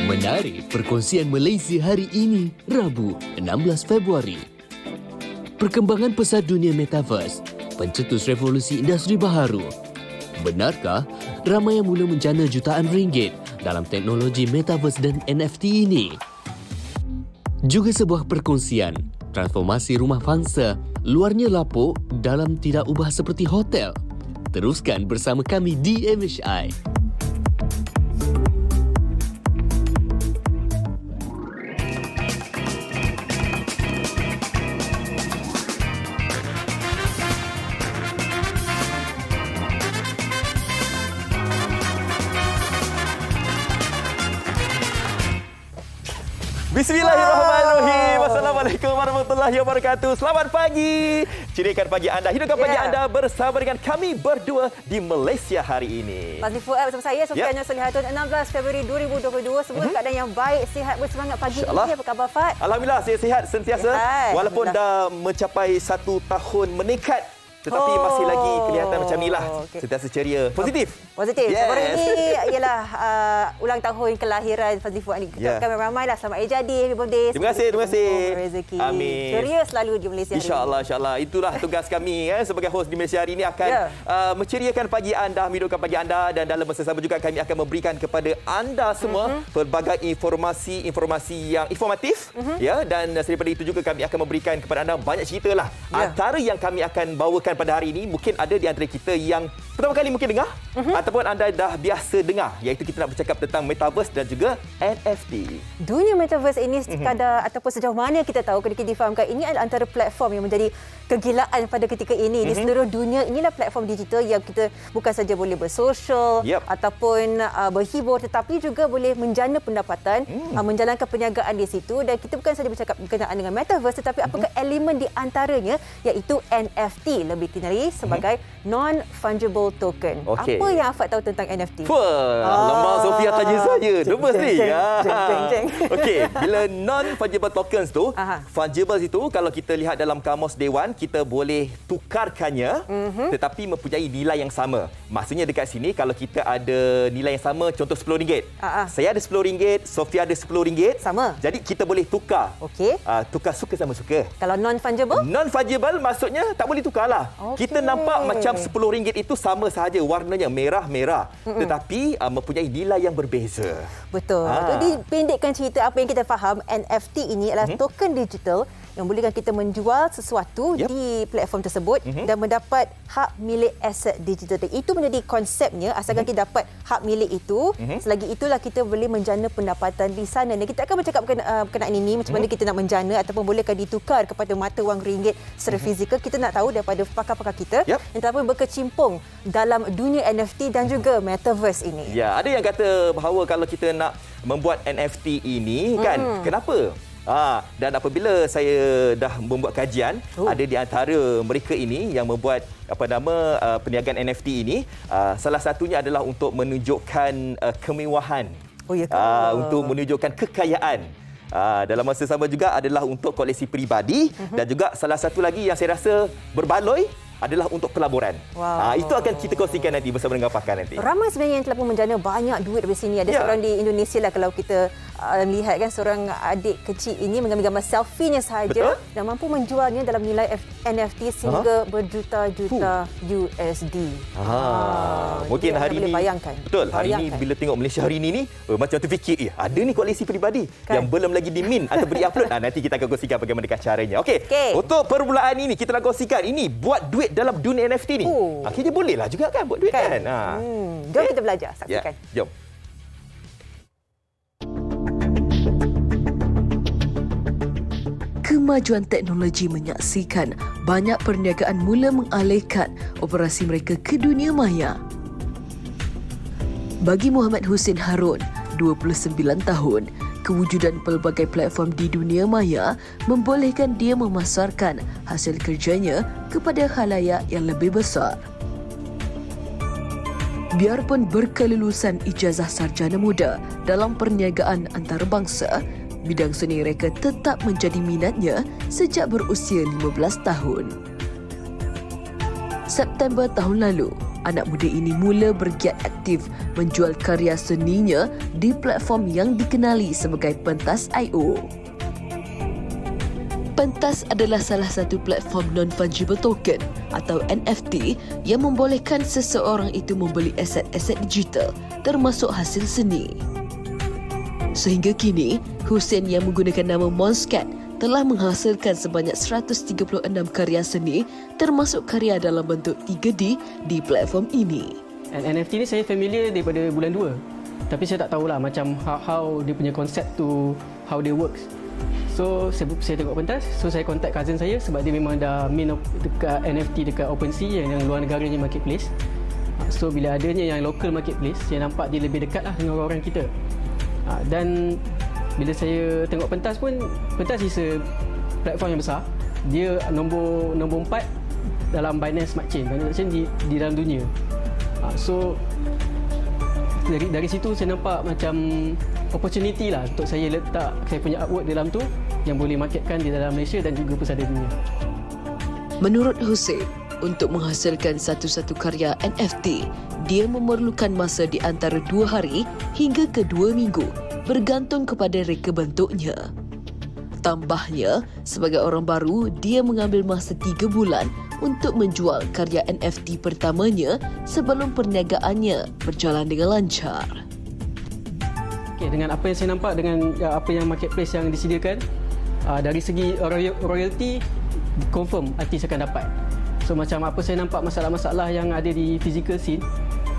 Menarik perkongsian Malaysia hari ini, Rabu, 16 Februari. Perkembangan pesat dunia Metaverse, pencetus revolusi industri baharu. Benarkah ramai yang mula menjana jutaan ringgit dalam teknologi Metaverse dan NFT ini? Juga sebuah perkongsian, transformasi rumah fangsa, luarnya lapuk, dalam tidak ubah seperti hotel. Teruskan bersama kami di MHI. Bismillahirrahmanirrahim. Assalamualaikum warahmatullahi wabarakatuh. Selamat pagi. Cirikan pagi anda, hidupkan pagi anda bersama dengan kami berdua di Malaysia hari ini. Fazli Fuad bersama saya, Sufiana Solihatun, 16 Februari 2022. Semua keadaan yang baik, sihat, bersemangat pagi ini. Apa khabar, Fad? Alhamdulillah, saya sihat sentiasa. Walaupun dah mencapai 1 tahun meningkat, tetapi masih lagi kelihatan macam inilah. Sentiasa ceria. Positif. Positif. Yes. Baru ini ialah ulang tahun kelahiran Fazli Fuad ni. Kita akan ramailah selamat hari jadi, happy birthday. Terima kasih, terima kasih. Rezeki. Amin. Ceria selalu di Malaysia. InsyaAllah, insyaAllah. Itulah tugas kami sebagai host di Malaysia hari ini akan menceriakan pagi anda, menghidupkan pagi anda, dan dalam masa sama juga kami akan memberikan kepada anda semua pelbagai informasi yang informatif dan daripada itu juga kami akan memberikan kepada anda banyak cerita lah. Antara yang kami akan bawakan pada hari ini, mungkin ada di antara kita yang pertama kali mungkin dengar ataupun anda dah biasa dengar, iaitu kita nak bercakap tentang Metaverse dan juga NFT. Dunia Metaverse ini sekadar ataupun sejauh mana kita tahu, ketika difahamkan ini adalah antara platform yang menjadi kegilaan pada ketika ini di seluruh dunia. Inilah platform digital yang kita bukan saja boleh bersosial ataupun berhibur, tetapi juga boleh menjana pendapatan, menjalankan perniagaan di situ. Dan kita bukan saja bercakap berkenaan dengan Metaverse, tetapi apakah elemen di antaranya, iaitu NFT, lebih dikenali sebagai non-fungible token. Apa yang Afad tahu tentang NFT? Lemah Sofia tanya saya. Nombor ni. Okey, bila non-fungible tokens tu, fungible itu kalau kita lihat dalam kamus Dewan, kita boleh tukarkannya tetapi mempunyai nilai yang sama. Maksudnya dekat sini kalau kita ada nilai yang sama, contoh RM10. Saya ada RM10, Sofia ada RM10. Sama. Jadi kita boleh tukar. Tukar suka sama suka. Kalau non-fungible? Non-fungible maksudnya tak boleh tukarlah. Kita nampak macam RM10 itu sama sahaja, warnanya merah-merah, tetapi mempunyai nilai yang berbeza. Betul. Jadi pendekkan cerita apa yang kita faham, NFT ini adalah token digital yang bolehkan kita menjual sesuatu di platform tersebut dan mendapat hak milik aset digital. Itu menjadi konsepnya, asalkan kita dapat hak milik itu, selagi itulah kita boleh menjana pendapatan di sana. Dan kita akan bercakap berkenaan ini, macam mana kita nak menjana ataupun bolehkah ditukar kepada mata wang ringgit secara fizikal. Kita nak tahu daripada pakar-pakar kita yang telah berkecimpung dalam dunia NFT dan juga Metaverse ini. Ya, ada yang kata bahawa kalau kita nak membuat NFT ini kan, kenapa? Dan apabila saya dah membuat kajian, ada di antara mereka ini yang membuat perniagaan NFT ini, salah satunya adalah untuk menunjukkan kemewahan, untuk menunjukkan kekayaan. Dalam masa sama juga adalah untuk koleksi peribadi dan juga salah satu lagi yang saya rasa berbaloi adalah untuk pelaburan. Itu akan kita kongsikan nanti bersama dengan pakar nanti. Ramai sebenarnya yang telah pun menjana banyak duit dari sini. Ada seorang di Indonesia lah, kalau kita lihat kan, seorang adik kecil ini mengambil gambar selfie-nya sahaja dan mampu menjualnya dalam nilai NFT sehingga berjuta-juta USD. Mungkin hari ini bayangkan. Betul. Hari ini bila tengok Malaysia hari ini macam terfikir, ada ni koleksi peribadi yang belum lagi di-mint atau beri-upload. Nanti kita akan kongsikan bagaimanakah caranya. Okey. Untuk permulaan ini kita nak kongsikan ini buat duit dalam dunia NFT ni. Akhirnya bolehlah juga kan buat duit kan. Jom kita belajar, saksikan. Jom. Kemajuan teknologi menyaksikan banyak perniagaan mula mengalihkan operasi mereka ke dunia maya. Bagi Muhammad Hussein Harun, 29 tahun, kewujudan pelbagai platform di dunia maya membolehkan dia memasarkan hasil kerjanya kepada khalayak yang lebih besar. Biarpun berkelulusan ijazah sarjana muda dalam perniagaan antarabangsa, bidang seni reka tetap menjadi minatnya sejak berusia 15 tahun. September tahun lalu, anak muda ini mula bergiat aktif menjual karya seninya di platform yang dikenali sebagai Pentas.io. Pentas adalah salah satu platform non-fungible token atau NFT yang membolehkan seseorang itu membeli aset-aset digital termasuk hasil seni. Sehingga kini, Hussein yang menggunakan nama Monscat telah menghasilkan sebanyak 136 karya seni termasuk karya dalam bentuk 3D di platform ini. NFT ni saya familiar daripada bulan 2. Tapi saya tak tahulah macam how dia punya konsep tu, how they works. So saya tengok pentas, so saya contact cousin saya sebab dia memang dah main dekat NFT dekat OpenSea yang luar negaranya marketplace. So bila adanya yang local marketplace, saya nampak dia lebih dekat lah dengan orang-orang kita. Dan bila saya tengok pentas pun, pentas is a platform yang besar. Dia nombor 4 dalam Binance Smart Chain, Binance Smart Chain di dalam dunia. So dari situ saya nampak macam opportunity lah untuk saya letak saya punya artwork dalam tu yang boleh marketkan di dalam Malaysia dan juga pesada dunia. Menurut Hussein, untuk menghasilkan satu-satu karya NFT, dia memerlukan masa di antara 2 hari hingga ke 2 minggu bergantung kepada reka bentuknya. Tambahnya, sebagai orang baru, dia mengambil masa 3 bulan untuk menjual karya NFT pertamanya sebelum perniagaannya berjalan dengan lancar. Okay, dengan apa yang saya nampak, dengan apa yang marketplace yang disediakan, dari segi royalty, confirm artis akan dapat. So macam apa saya nampak masalah-masalah yang ada di physical scene,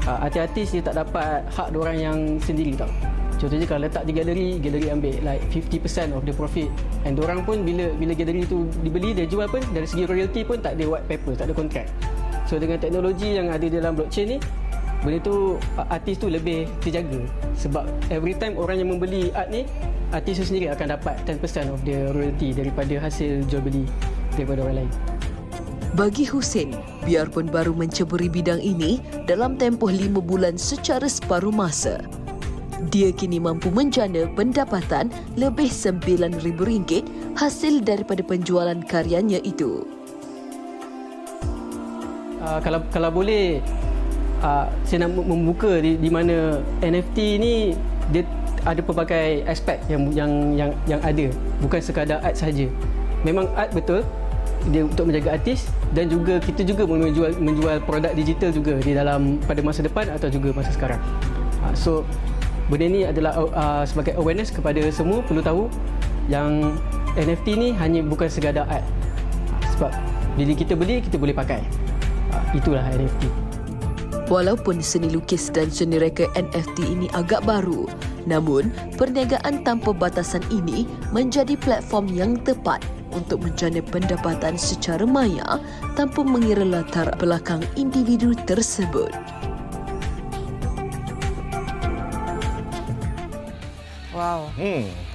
artis dia tak dapat hak diorang yang sendiri tau. Contohnya kalau letak di galeri ambil like 50% of the profit. And diorang pun bila galeri tu dibeli, dia jual pun dari segi royalty pun tak ada white paper, tak ada kontrak. So dengan teknologi yang ada dalam blockchain ni, benda tu artis tu lebih terjaga. Sebab every time orang yang membeli art ni, artis tu sendiri akan dapat 10% of the royalty daripada hasil jual beli daripada orang lain. Bagi Hussein, biarpun baru menceburi bidang ini dalam tempoh 5 bulan secara separuh masa, dia kini mampu menjana pendapatan lebih RM9,000 hasil daripada penjualan karyanya itu. Kalau boleh, saya nak membuka di mana NFT ni dia ada pelbagai aspek yang ada, bukan sekadar art sahaja. Memang art betul dia untuk menjaga artis, dan juga kita juga menjual produk digital juga di dalam pada masa depan atau juga masa sekarang. So benda ni adalah sebagai awareness kepada semua perlu tahu yang NFT ni hanya bukan sekadar art. Sebab bila kita beli, kita boleh pakai. Itulah NFT. Walaupun seni lukis dan seni reka NFT ini agak baru, namun perniagaan tanpa batasan ini menjadi platform yang tepat untuk menjana pendapatan secara maya tanpa mengira latar belakang individu tersebut. Wow.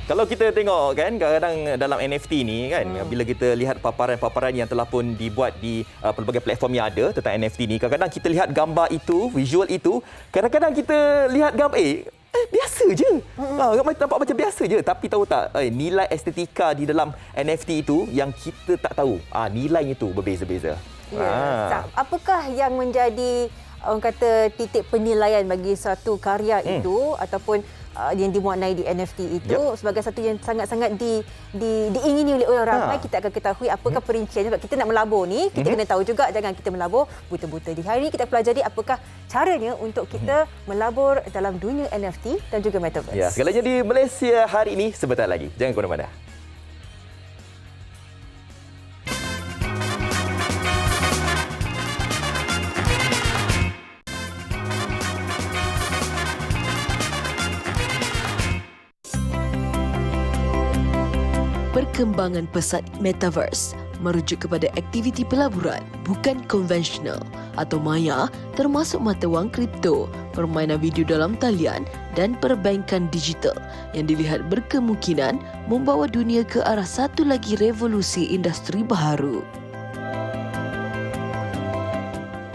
Kalau kita tengok kan, kadang-kadang dalam NFT ni kan, bila kita lihat paparan-paparan yang telah pun dibuat di pelbagai platform yang ada tentang NFT ni, kadang-kadang kita lihat gambar itu, visual itu, kadang-kadang kita lihat gambar biasa je. Nampak macam biasa je, tapi tahu tak nilai estetika di dalam NFT itu yang kita tak tahu. Nilainya tu berbeza-beza. Ya. Apakah yang menjadi orang kata titik penilaian bagi satu karya itu ataupun yang dimuatnai di NFT itu sebagai satu yang sangat-sangat diingini oleh orang ramai? Kita akan ketahui apakah perinciannya. Sebab kita nak melabur ni, kita kena tahu juga, jangan kita melabur buta-buta. Di hari ini kita pelajari apakah caranya untuk kita melabur dalam dunia NFT dan juga Metaverse. Ya, segalanya di Malaysia hari ini sebentar lagi. Jangan ke mana-mana. Perkembangan pesat Metaverse merujuk kepada aktiviti pelaburan bukan konvensional atau maya, termasuk mata wang kripto, permainan video dalam talian dan perbankan digital yang dilihat berkemungkinan membawa dunia ke arah satu lagi revolusi industri baharu.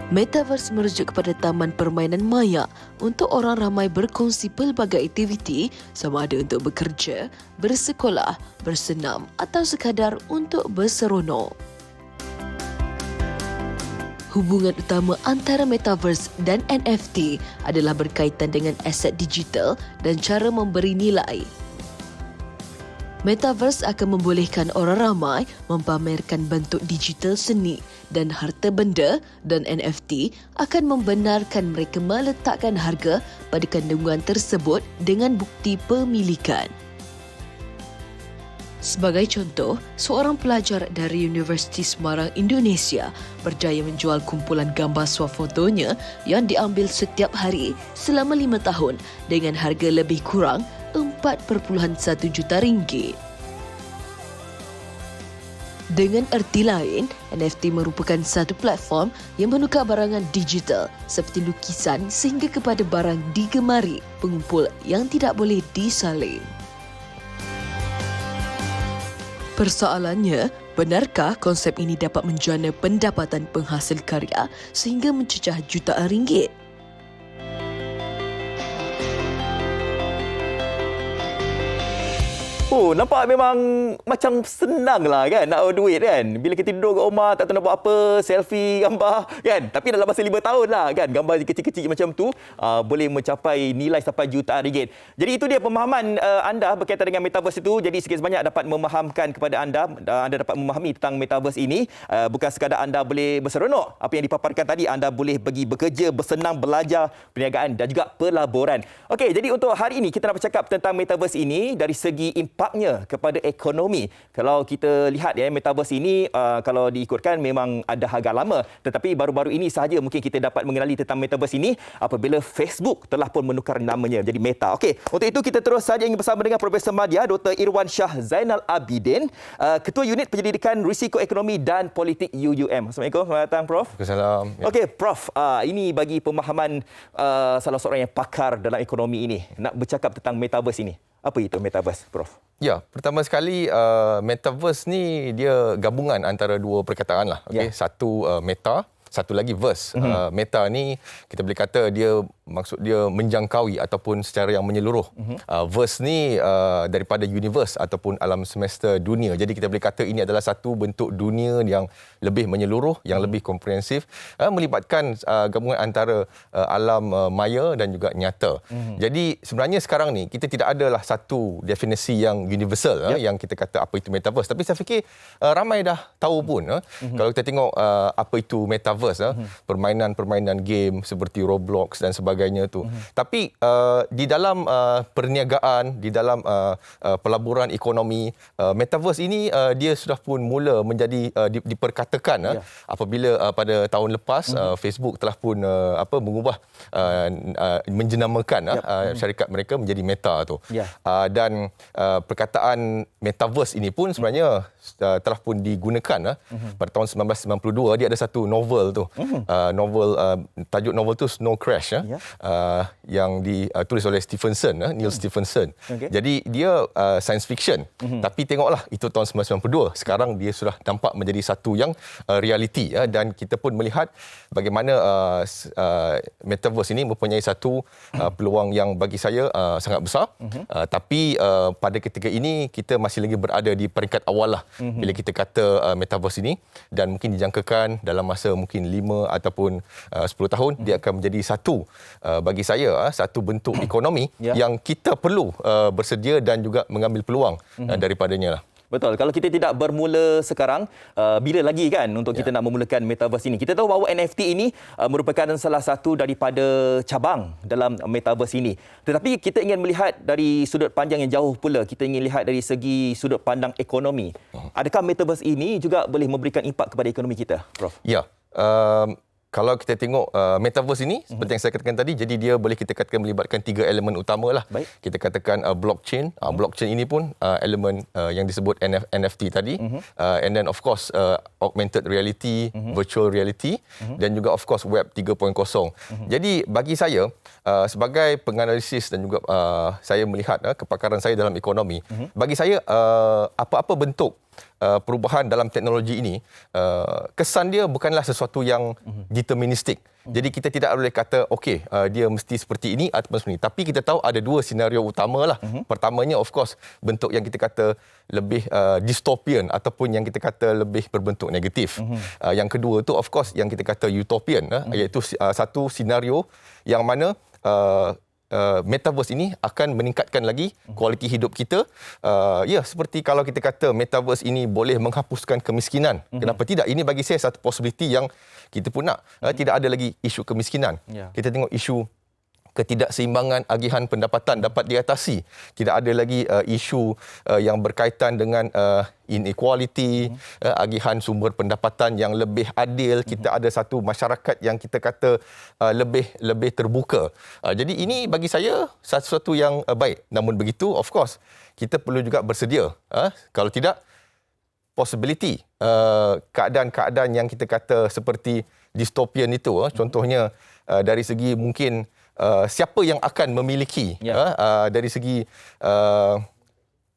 Metaverse merujuk kepada taman permainan maya untuk orang ramai berkongsi pelbagai aktiviti sama ada untuk bekerja, bersekolah, bersenam atau sekadar untuk berseronok. hubungan utama antara Metaverse dan NFT adalah berkaitan dengan aset digital dan cara memberi nilai. Metaverse akan membolehkan orang ramai mempamerkan bentuk digital seni dan harta benda, dan NFT akan membenarkan mereka meletakkan harga pada kandungan tersebut dengan bukti pemilikan. Sebagai contoh, seorang pelajar dari Universiti Semarang, Indonesia berjaya menjual kumpulan gambar swafotonya yang diambil setiap hari selama 5 tahun dengan harga lebih kurang RM4.1 juta. Dengan erti lain, NFT merupakan satu platform yang menukar barangan digital seperti lukisan sehingga kepada barang digemari pengumpul yang tidak boleh disalin. Persoalannya, benarkah konsep ini dapat menjana pendapatan penghasil karya sehingga mencecah jutaan ringgit? Oh, nampak memang macam senang lah kan nak duit kan. Bila kita tidur kat rumah tak tahu nak buat apa, selfie, gambar kan. Tapi dalam masa 5 tahun lah kan, gambar kecil-kecil macam tu boleh mencapai nilai sampai jutaan ringgit. Jadi itu dia pemahaman anda berkaitan dengan Metaverse itu. Jadi sikit sebanyak dapat memahamkan kepada anda, anda dapat memahami tentang Metaverse ini. Bukan sekadar anda boleh berseronok apa yang dipaparkan tadi, anda boleh pergi bekerja, bersenang, belajar, perniagaan dan juga pelaburan. Okey, jadi untuk hari ini kita nak bercakap tentang Metaverse ini dari segi impaknya kepada ekonomi. Kalau kita lihat ya, Metaverse ini kalau diikutkan memang ada harga lama, tetapi baru-baru ini sahaja mungkin kita dapat mengenali tentang Metaverse ini apabila Facebook telah pun menukar namanya menjadi Meta. Okey, untuk itu kita terus saja ingin bersama dengan Profesor Madya Dr. Irwan Shah Zainal Abidin, Ketua Unit Penyelidikan Risiko Ekonomi dan Politik UUM. Assalamualaikum, selamat datang Prof. Assalamualaikum. Okey Prof, ini bagi pemahaman salah seorang yang pakar dalam ekonomi ini, nak bercakap tentang Metaverse ini. Apa itu Metaverse, Prof? Ya, pertama sekali Metaverse ni dia gabungan antara dua perkataan lah. Okay? Satu Meta, satu lagi verse. Meta ni kita boleh kata dia maksud dia menjangkaui ataupun secara yang menyeluruh. Verse ni daripada universe ataupun alam semesta dunia. Jadi kita boleh kata ini adalah satu bentuk dunia yang lebih menyeluruh, yang lebih komprehensif, melibatkan gabungan antara alam maya dan juga nyata. Jadi sebenarnya sekarang ni kita tidak adalah satu definisi yang universal yang kita kata apa itu Metaverse. Tapi saya fikir ramai dah tahu pun. Kalau kita tengok apa itu Metaverse, permainan-permainan game seperti Roblox dan sebagainya tu. Tapi di dalam perniagaan, di dalam pelaburan ekonomi, Metaverse ini dia sudah pun mula menjadi diperkatakan apabila pada tahun lepas Facebook telah pun mengubah menjenamakan syarikat mereka menjadi Meta tu. Dan perkataan Metaverse ini pun sebenarnya telah pun digunakan pada tahun 1992. Dia ada satu novel tu. Novel tajuk novel tu Snow Crash yang ditulis oleh Neil Stephenson. Jadi dia science fiction. Tapi tengoklah itu tahun 1992. Sekarang dia sudah nampak menjadi satu yang realiti dan kita pun melihat bagaimana Metaverse ini mempunyai satu peluang yang bagi saya sangat besar. Tapi pada ketika ini kita masih lagi berada di peringkat awal lah bila kita kata Metaverse ini, dan mungkin dijangkakan dalam masa mungkin 5 ataupun 10 tahun dia akan menjadi satu bagi saya satu bentuk ekonomi yang kita perlu bersedia dan juga mengambil peluang daripadanya lah. Betul. Kalau kita tidak bermula sekarang, bila lagi kan untuk kita nak memulakan Metaverse ini? Kita tahu bahawa NFT ini merupakan salah satu daripada cabang dalam Metaverse ini. Tetapi kita ingin melihat dari sudut pandang yang jauh pula. Kita ingin lihat dari segi sudut pandang ekonomi. Adakah Metaverse ini juga boleh memberikan impak kepada ekonomi kita, Prof? Ya. Kalau kita tengok Metaverse ini, seperti yang saya katakan tadi, jadi dia boleh kita katakan melibatkan 3 elemen utama lah. Baik. Kita katakan blockchain. Blockchain ini pun elemen yang disebut NFT tadi. And then of course augmented reality, virtual reality, dan juga of course Web 3.0. Jadi bagi saya, sebagai penganalisis dan juga saya melihat kepakaran saya dalam ekonomi, bagi saya apa-apa bentuk perubahan dalam teknologi ini, kesan dia bukanlah sesuatu yang deterministik. Jadi kita tidak boleh kata okey, dia mesti seperti ini ataupun seperti ini. Tapi kita tahu ada dua senario utama lah. Pertamanya of course bentuk yang kita kata lebih dystopian ataupun yang kita kata lebih berbentuk negatif. Yang kedua tu of course yang kita kata utopian, iaitu satu senario yang mana metaverse ini akan meningkatkan lagi kualiti hidup kita. Seperti kalau kita kata metaverse ini boleh menghapuskan kemiskinan. Kenapa tidak? Ini bagi saya satu possibility yang kita pun nak. Tidak ada lagi isu kemiskinan. Kita tengok isu ketidakseimbangan agihan pendapatan dapat diatasi. Tidak ada lagi isu yang berkaitan dengan inequality, agihan sumber pendapatan yang lebih adil. Kita ada satu masyarakat yang kita kata lebih terbuka. Jadi ini bagi saya sesuatu yang baik. Namun begitu, of course, kita perlu juga bersedia. Kalau tidak, possibility keadaan-keadaan yang kita kata seperti dystopian itu, contohnya dari segi mungkin siapa yang akan memiliki dari segi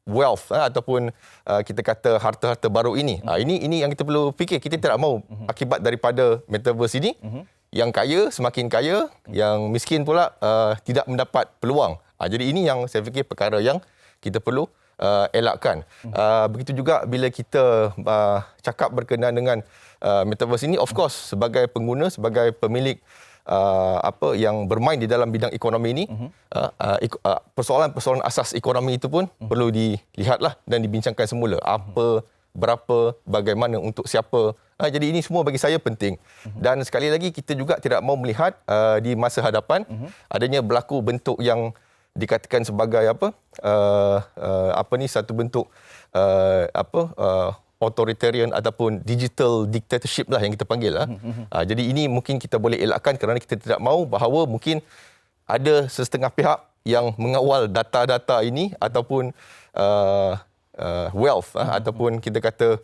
wealth ataupun kita kata harta-harta baru ini. Ini yang kita perlu fikir. Kita tidak mahu akibat daripada metaverse ini yang kaya semakin kaya, yang miskin pula tidak mendapat peluang. Jadi ini yang saya fikir perkara yang kita perlu elakkan. Begitu juga bila kita cakap berkenaan dengan metaverse ini, of course sebagai pengguna, sebagai pemilik yang bermain di dalam bidang ekonomi ini, persoalan-persoalan asas ekonomi itu pun perlu dilihatlah dan dibincangkan semula. Apa, berapa, bagaimana, untuk siapa. Jadi ini semua bagi saya penting. Dan sekali lagi kita juga tidak mahu melihat di masa hadapan adanya berlaku bentuk yang dikatakan sebagai satu bentuk authoritarian ataupun digital dictatorship lah yang kita panggil. Jadi ini mungkin kita boleh elakkan kerana kita tidak mahu bahawa mungkin ada sesetengah pihak yang mengawal data-data ini ataupun wealth ataupun kita kata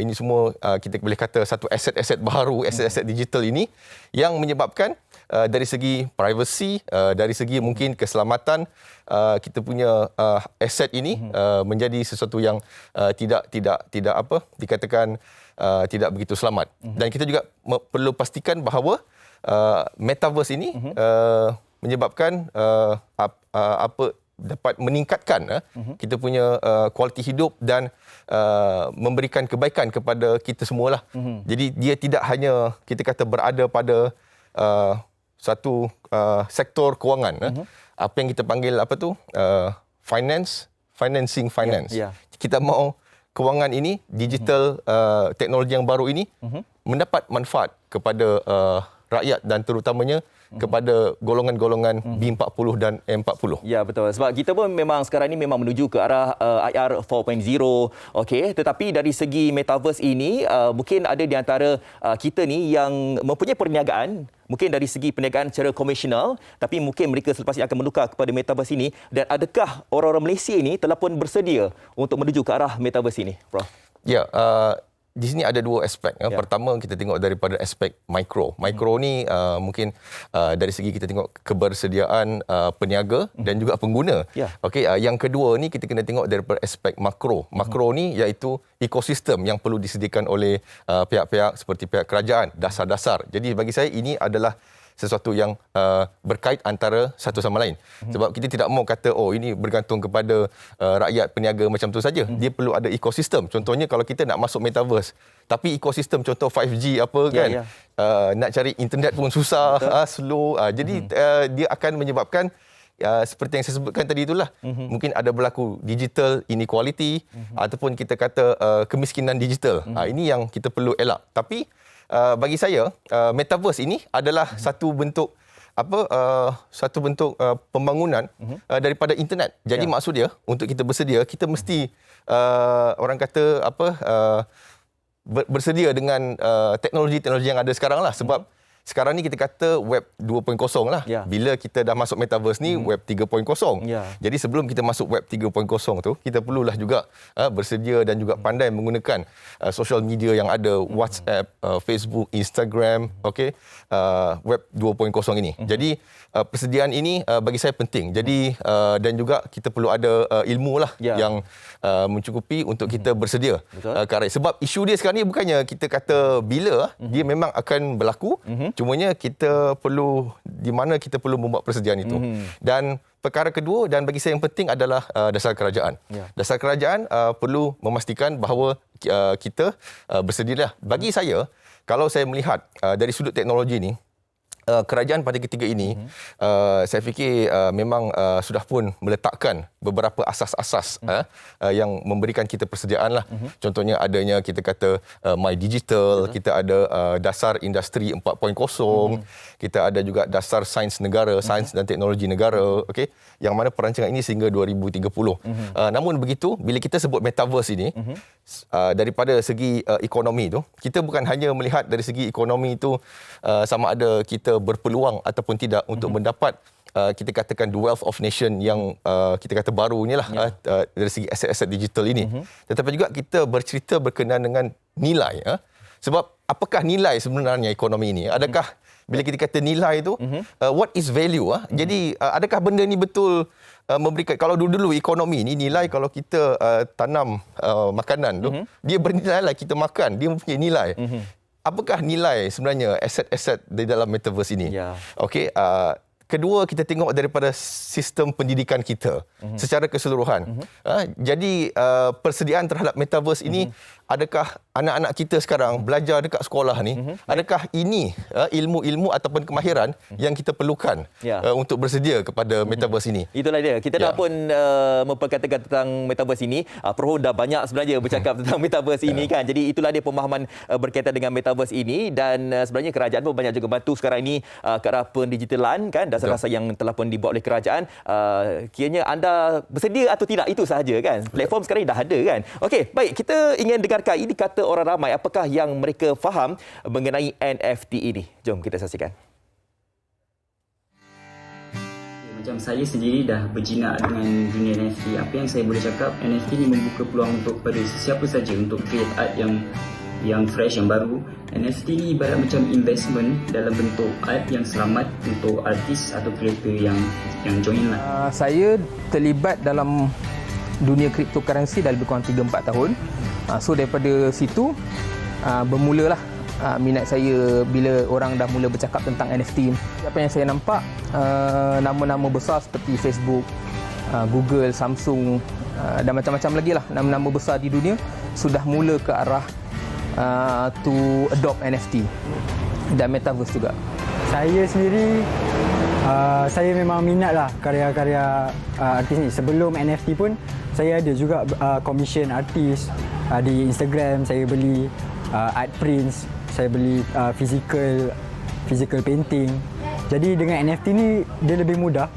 ini semua kita boleh kata satu aset-aset baharu, aset-aset digital ini yang menyebabkan dari segi privacy, dari segi mungkin keselamatan kita punya aset ini menjadi sesuatu yang tidak dikatakan tidak begitu selamat. Dan kita juga perlu pastikan bahawa metaverse ini menyebabkan dapat meningkatkan kita punya kualiti hidup dan memberikan kebaikan kepada kita semualah. Jadi dia tidak hanya kita kata berada pada satu sektor kewangan, apa yang kita panggil financing finance. Kita mahu kewangan ini, digital teknologi yang baru ini mendapat manfaat kepada rakyat dan terutamanya kepada golongan-golongan B40 dan M40. Ya, betul. Sebab kita pun memang sekarang ini memang menuju ke arah IR 4.0. Okey, tetapi dari segi metaverse ini mungkin ada di antara kita ni yang mempunyai perniagaan, mungkin dari segi perniagaan secara komersial, tapi mungkin mereka selepas ini akan menukar kepada metaverse ini. Dan adakah orang-orang Malaysia ini telah pun bersedia untuk menuju ke arah metaverse ini, Prof? Ya, di sini ada dua aspek. Pertama, kita tengok daripada aspek mikro. Mikro ni mungkin dari segi kita tengok kebersediaan peniaga dan juga pengguna. Okey, yang kedua ni kita kena tengok daripada aspek makro. Makro ni iaitu ekosistem yang perlu disediakan oleh pihak-pihak seperti pihak kerajaan, dasar-dasar. Jadi bagi saya ini adalah sesuatu yang berkait antara satu sama lain. Sebab kita tidak mahu kata ini bergantung kepada rakyat peniaga macam tu saja. Dia perlu ada ekosistem. Contohnya kalau kita nak masuk metaverse, tapi ekosistem contoh 5G nak cari internet pun susah, slow. Jadi dia akan menyebabkan seperti yang saya sebutkan tadi itulah. Mungkin ada berlaku digital inequality ataupun kita kata kemiskinan digital. Ini yang kita perlu elak. Tapi bagi saya metaverse ini adalah satu bentuk pembangunan daripada internet. Jadi maksud dia untuk kita bersedia, kita mesti orang kata bersedia dengan teknologi-teknologi yang ada sekarang lah. Sebab sekarang ni kita kata web 2.0 lah. Ya. Bila kita dah masuk metaverse ni web 3.0. Ya. Jadi sebelum kita masuk web 3.0 tu, kita perlulah juga bersedia dan juga pandai menggunakan social media yang ada, WhatsApp, Facebook, Instagram, okey, web 2.0 ini. Jadi persediaan ini bagi saya penting. Jadi dan juga kita perlu ada ilmu lah yang mencukupi untuk kita bersedia ke arah. Sebab isu dia sekarang ni bukannya kita kata bila, dia memang akan berlaku. Cumanya kita perlu, di mana kita perlu membuat persediaan itu. Dan perkara kedua dan bagi saya yang penting adalah dasar kerajaan. Dasar kerajaan perlu memastikan bahawa kita bersedialah. Bagi saya, kalau saya melihat dari sudut teknologi ni, kerajaan pada ketika ini, saya fikir memang sudah pun meletakkan beberapa asas-asas yang memberikan kita persediaan lah. Contohnya adanya kita kata My Digital, kita ada dasar industri 4.0, kita ada juga dasar sains negara, sains dan teknologi negara, okey, yang mana perancangan ini sehingga 2030. Namun begitu, bila kita sebut metaverse ini, daripada segi ekonomi tu, kita bukan hanya melihat dari segi ekonomi itu sama ada kita berpeluang ataupun tidak untuk mendapat kita katakan the wealth of nation yang kita kata barunya lah dari segi aset-aset digital ini. Tetapi juga kita bercerita berkenaan dengan nilai. Sebab apakah nilai sebenarnya ekonomi ini? Adakah bila kita kata nilai itu, what is value? Jadi adakah benda ni betul memberikan, kalau dulu-dulu ekonomi ni nilai, kalau kita tanam makanan tu, dia bernilai lah, kita makan, dia mempunyai nilai. Apakah nilai sebenarnya aset-aset di dalam metaverse ini? Okey, kedua, kita tengok daripada sistem pendidikan kita secara keseluruhan. Jadi persediaan terhadap metaverse ini, adakah anak-anak kita sekarang belajar dekat sekolah ni, adakah ini ilmu-ilmu ataupun kemahiran yang kita perlukan untuk bersedia kepada metaverse ini? Itulah dia. Kita dah pun memperkatakan tentang metaverse ini. Proho dah banyak sebenarnya bercakap tentang metaverse ini kan. Jadi itulah dia pemahaman berkaitan dengan metaverse ini, dan sebenarnya kerajaan pun banyak juga bantu sekarang ini ke arah pendigitalan kan, dasar-dasar yang telah pun dibuat oleh kerajaan. Kiranya anda bersedia atau tidak, itu sahaja kan. Platform sekarang dah ada kan. Okey, baik, kita ingin dengarkan ini kata orang ramai, apakah yang mereka faham mengenai NFT ini. Jom kita saksikan. Macam saya sendiri dah berjinak dengan dunia NFT. Apa yang saya boleh cakap, NFT ni membuka peluang untuk pada sesiapa saja untuk create art yang fresh, yang baru. NFT ni ibarat macam investment dalam bentuk art yang selamat untuk artis atau kreator yang join lah. Saya terlibat dalam dunia cryptocurrency dah lebih kurang 3-4 tahun. So daripada situ bermulalah minat saya bila orang dah mula bercakap tentang NFT. Apa yang saya nampak, nama-nama besar seperti Facebook, Google, Samsung dan macam-macam lagi lah, nama-nama besar di dunia sudah mula ke arah to adopt NFT dan metaverse juga. Saya sendiri saya memang minat lah karya-karya artis ni. Sebelum NFT pun saya ada juga commission artis di Instagram. Saya beli art prints, saya beli physical painting. Jadi dengan NFT ni dia lebih mudah,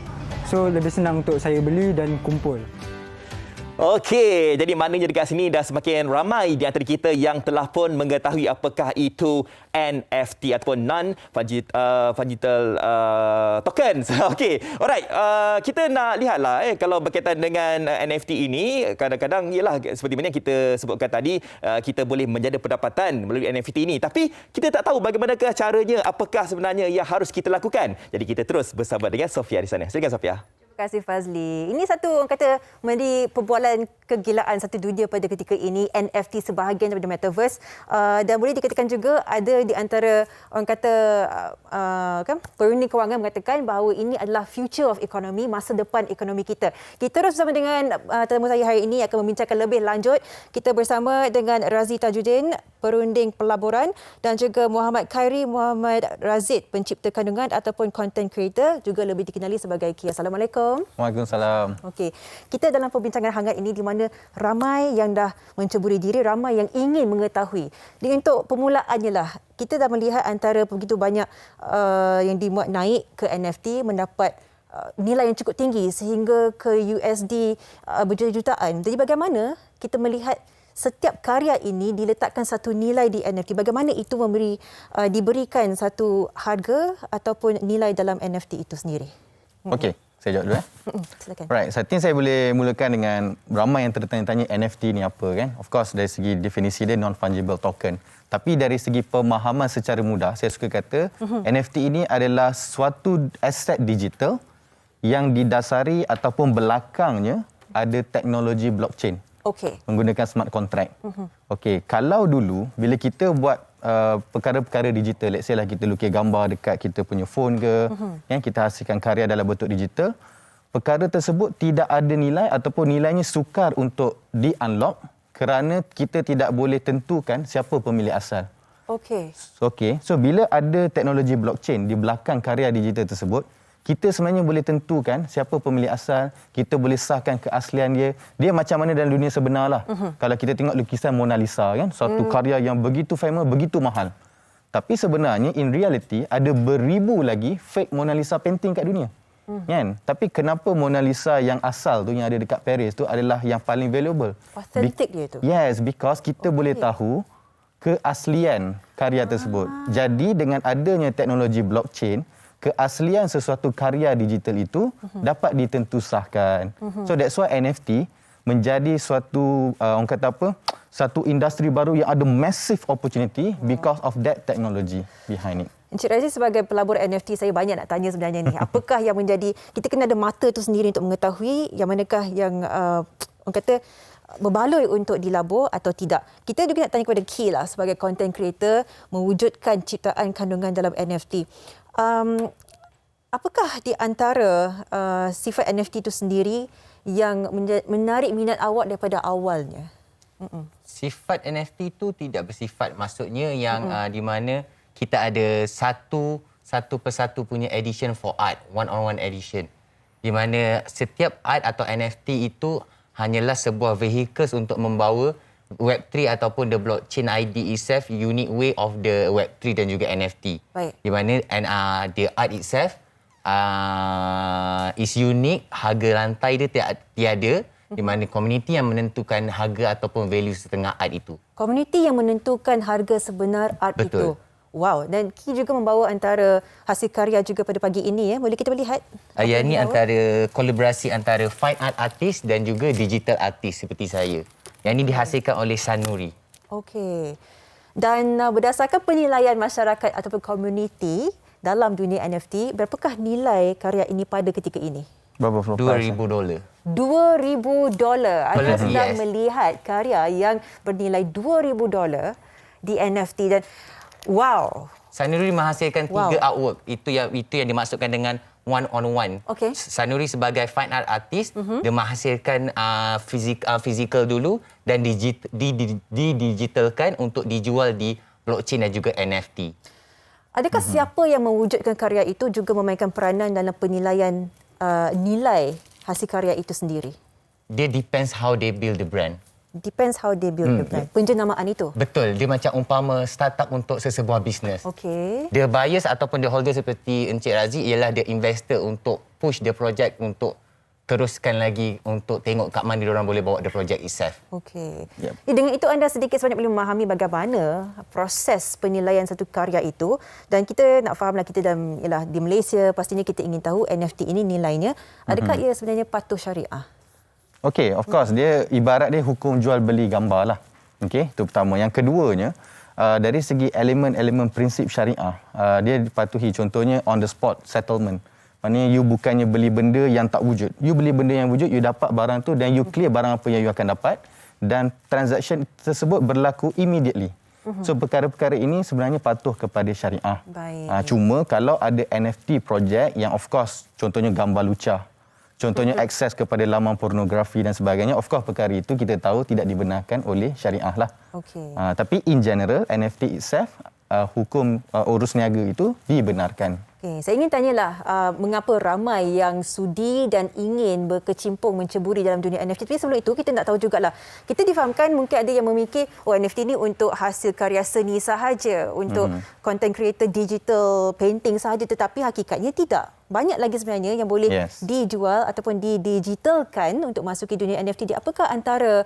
so lebih senang untuk saya beli dan kumpul. Okey, jadi maknanya dekat sini dah semakin ramai di antara kita yang telah pun mengetahui apakah itu NFT ataupun non-fungible tokens. Okey, alright. Kita nak lihatlah kalau berkaitan dengan NFT ini, kadang-kadang ialah seperti mana yang kita sebutkan tadi, kita boleh menjadi pendapatan melalui NFT ini. Tapi kita tak tahu bagaimanakah caranya, apakah sebenarnya yang harus kita lakukan. Jadi kita terus bersama dengan Sofia di sana. Silakan Sofia. Terima kasih Fazli. Ini satu orang kata menjadi perbualan kegilaan satu dunia pada ketika ini, NFT sebahagian daripada metaverse, dan boleh dikatakan juga ada di antara orang kata kan perundi kewangan mengatakan bahawa ini adalah future of economy, masa depan ekonomi kita. Kita terus bersama dengan tetamu saya hari ini akan membincangkan lebih lanjut. Kita bersama dengan Razi Tajuddin, perunding pelaburan, dan juga Muhammad Khairi Muhammad Razid, pencipta kandungan ataupun content creator, juga lebih dikenali sebagai Ki. Assalamualaikum. Waalaikumsalam. Okey, kita dalam perbincangan hangat ini di mana ramai yang dah menceburi diri, ramai yang ingin mengetahui. Dengan untuk permulaannya lah, kita dah melihat antara begitu banyak yang dimuat naik ke NFT mendapat nilai yang cukup tinggi sehingga ke USD berjuta-jutaan. Jadi bagaimana kita melihat setiap karya ini diletakkan satu nilai di NFT. Bagaimana itu diberikan satu harga ataupun nilai dalam NFT itu sendiri? Okey, saya jawab dulu. Silakan. Right, saya think saya boleh mulakan dengan ramai yang tertanya-tanya NFT ni apa kan. Of course dari segi definisi dia non-fungible token. Tapi dari segi pemahaman secara mudah, saya suka kata NFT ini adalah suatu aset digital yang didasari ataupun belakangnya ada teknologi blockchain. Okey. Menggunakan smart contract. Okey, kalau dulu bila kita buat perkara-perkara digital, let's say lah kita lukis gambar dekat kita punya phone ke, yang kita hasilkan karya dalam bentuk digital, perkara tersebut tidak ada nilai ataupun nilainya sukar untuk di-unlock kerana kita tidak boleh tentukan siapa pemilik asal. Okey. Okey, so bila ada teknologi blockchain di belakang karya digital tersebut, kita sebenarnya boleh tentukan siapa pemilik asal, kita boleh sahkan keaslian dia. Dia macam mana dalam dunia sebenar lah. Kalau kita tengok lukisan Mona Lisa kan, suatu karya yang begitu famous, begitu mahal. Tapi sebenarnya in reality ada beribu lagi fake Mona Lisa painting kat dunia. Kan? Tapi kenapa Mona Lisa yang asal tu yang ada dekat Paris tu adalah yang paling valuable? Authentic dia tu. Yes, because kita boleh tahu keaslian karya tersebut. Jadi dengan adanya teknologi blockchain, keaslian sesuatu karya digital itu dapat ditentusahkan. So that's why NFT menjadi suatu orang kata apa? Satu industri baru yang ada massive opportunity because of that technology behind it. Encik Razi sebagai pelabur NFT, saya banyak nak tanya sebenarnya ni. Apakah yang menjadi, kita kena ada mata tu sendiri untuk mengetahui yang manakah yang orang kata berbaloi untuk dilabur atau tidak. Kita juga nak tanya kepada Key lah sebagai content creator mewujudkan ciptaan kandungan dalam NFT. Apakah di antara sifat NFT itu sendiri yang menarik minat awak daripada awalnya? Sifat NFT itu tidak bersifat, maksudnya yang di mana kita ada satu persatu punya edition for art, one-on-one edition. Di mana setiap art atau NFT itu hanyalah sebuah vehicles untuk membawa Web3 ataupun the blockchain ID itself, unique way of the Web3 dan juga NFT. Baik. Di mana the art itself is unique, harga rantai dia tiada, di mana komuniti yang menentukan harga ataupun value setengah art itu. Komuniti yang menentukan harga sebenar art Betul. itu. Wow, dan Ki juga membawa antara hasil karya juga pada pagi ini ya. Boleh kita melihat? Yang ini antara kolaborasi antara fine art artist dan juga digital artist seperti saya. Yang ini dihasilkan oleh Sanuri. Okey. Dan berdasarkan penilaian masyarakat ataupun komuniti dalam dunia NFT, berapakah nilai karya ini pada ketika ini? Berapa $2,000. $2,000. Anda sedang Yes. melihat karya yang bernilai $2,000 di NFT dan wow. Sanuri menghasilkan 3 artwork. Itu yang dimaksudkan dengan one-on-one. Okey. Sanuri sebagai fine art artist, dia menghasilkan physical dulu dan didigitalkan untuk dijual di blockchain dan juga NFT. Adakah siapa yang mewujudkan karya itu juga memainkan peranan dalam penilaian nilai hasil karya itu sendiri? Dia depends how they build the brand. Depends how they build the brand. Penjenamaan itu? Betul. Dia macam umpama startup untuk sesebuah bisnes. Okey. The buyers ataupun the holder seperti Encik Razi ialah the investor untuk push the project untuk teruskan lagi untuk tengok kat mana diorang boleh bawa the project itself. Okey. Dengan itu anda sedikit sebanyak boleh memahami bagaimana proses penilaian satu karya itu dan kita nak fahamlah kita di Malaysia pastinya kita ingin tahu NFT ini nilainya adakah ia sebenarnya patuh syariah? Okey, of course dia ibarat dia hukum jual beli gambar lah. Okey, itu pertama. Yang keduanya dari segi elemen-elemen prinsip syariah, dia dipatuhi, contohnya on the spot settlement. Maknanya you bukannya beli benda yang tak wujud. You beli benda yang wujud, you dapat barang tu dan you clear barang apa yang you akan dapat dan transaction tersebut berlaku immediately. So perkara-perkara ini sebenarnya patuh kepada syariah. Baik. Cuma kalau ada NFT project yang of course contohnya gambar lucah, contohnya akses kepada laman pornografi dan sebagainya, of course perkara itu kita tahu tidak dibenarkan oleh syariah lah. Okey. Tapi in general NFT itself, hukum urus niaga itu dibenarkan. Okay, saya ingin tanyalah mengapa ramai yang sudi dan ingin berkecimpung menceburi dalam dunia NFT. Tapi sebelum itu kita nak tahu jugalah. Kita difahamkan mungkin ada yang memikir NFT ni untuk hasil karya seni sahaja, untuk content creator digital painting sahaja, tetapi hakikatnya tidak. banyak lagi sebenarnya yang boleh dijual ataupun didigitalkan untuk masuki dunia NFT. Apakah antara